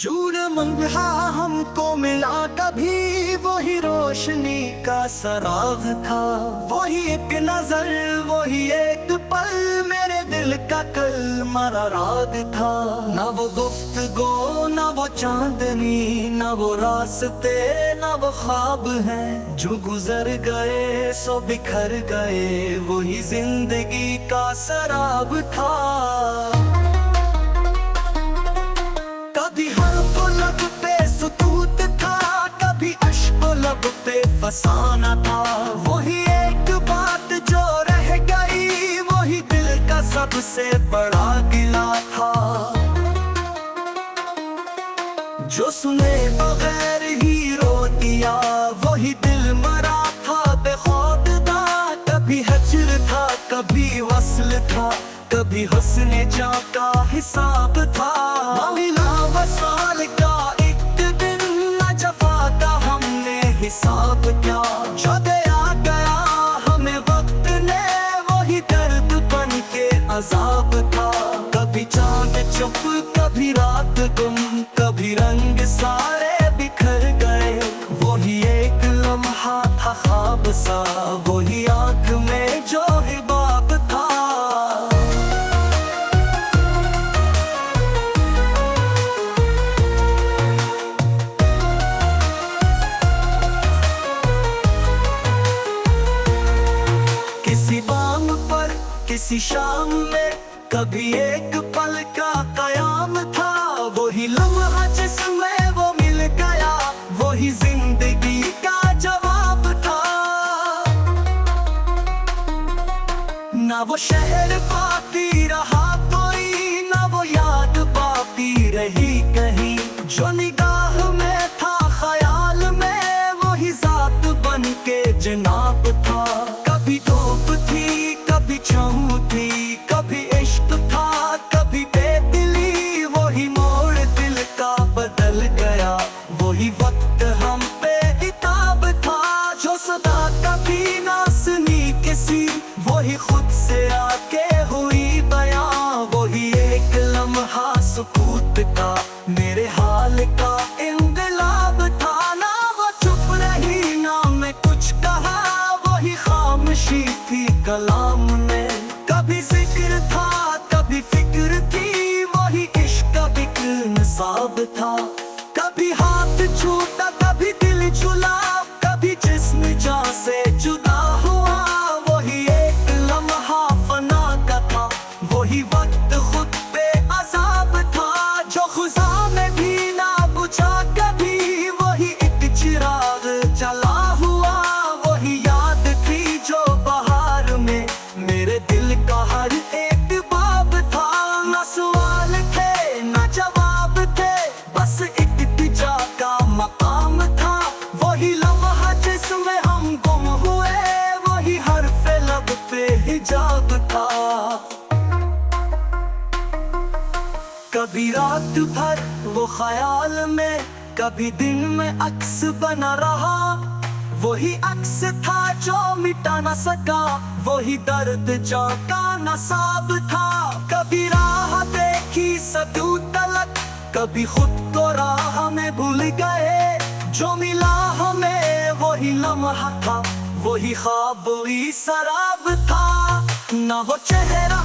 चूर मंगहा हमको मिला कभी वही रोशनी का सराग था। वही एक नजर वही एक पल मेरे दिल का कल मरा राग था। ना वो गुफ्तगू ना वो चांदनी ना वो रास्ते ना वो ख्वाब हैं जो गुजर गए सो बिखर गए वही जिंदगी का सराब था। कभी हर्फ लब पे सुकूत था कभी अश्क लब पे फसाना था। वही एक बात जो रह गई वही दिल का सबसे बड़ा गिला था। जो सुने बगैर ही रो दिया वही दिल मरा था बेखौदा। कभी हजर था कभी वस्ल था कभी हुस्न जा का हिसाब था। मिला वसाल का एक दिन न जफा का हमने हिसाब क्या। जो दया गया हमें वक्त ने वही दर्द बन के अजाब था। कभी चांद चुप कभी रात गुम कभी रंग सारे बिखर गए। वही एक लम्हा था ख्वाब सा वही आँख में जो हिबाब था। किसी बाम पर किसी शाम में कभी एक पल का कयाम था। वही लम्हा जिसमें वो मिल गया वही जिंदगी का जवाब था। ना वो शहर बाकी रहा कोई ना वो याद बाकी रही कहीं। जो निगाह में था ख्याल में वही जात बन के जनाब था। कभी धूप थी कभी छाँव थी कभी इश्क था कभी बेदिली। वही मोड़ दिल का बदल गया वही वक्त हम पे हिताब था। जो सदा कभी ना सुनी किसी वही खुद से आके हुई बयां। वही एक लम्हा सुकूत का मेरे हाल का इंकलाब था। ना वो चुप रही ना मैं कुछ कहा वही खामोशी थी कलाम में। कभी जिक्र था कभी फिक्र थी वही इश्क का बिक्र निसाब था। कभी हाथ छूटा कभी दिल झुला कभी जिस्म जान से जुदा हुआ। वही एक लम्हा फना का था वही वक्त खुद पे अजाब था। जो खुदा में भी ना बुझा कभी वही एक चिराग जला हुआ। वही याद थी जो बहार में मेरे दिल का हर एक बाब था। ना सवाल थे ना जवाब थे बस इल्तिजा का मकाम था। वही लम्हा जिसमें हम गुम हुए वही हर्फ लब पे हिजाब था। कभी रात भर वो ख्याल में कभी दिन में अक्स बना रहा। वही अक्स था जो मिटा न सका वही दर्द जो का नसाब था। कभी राह देखी सदू तलक कभी खुद को राह में भूल गए। जो मिला हमें वही लम्हा था वही ख्वाब वही शराब था। ना वो चेहरा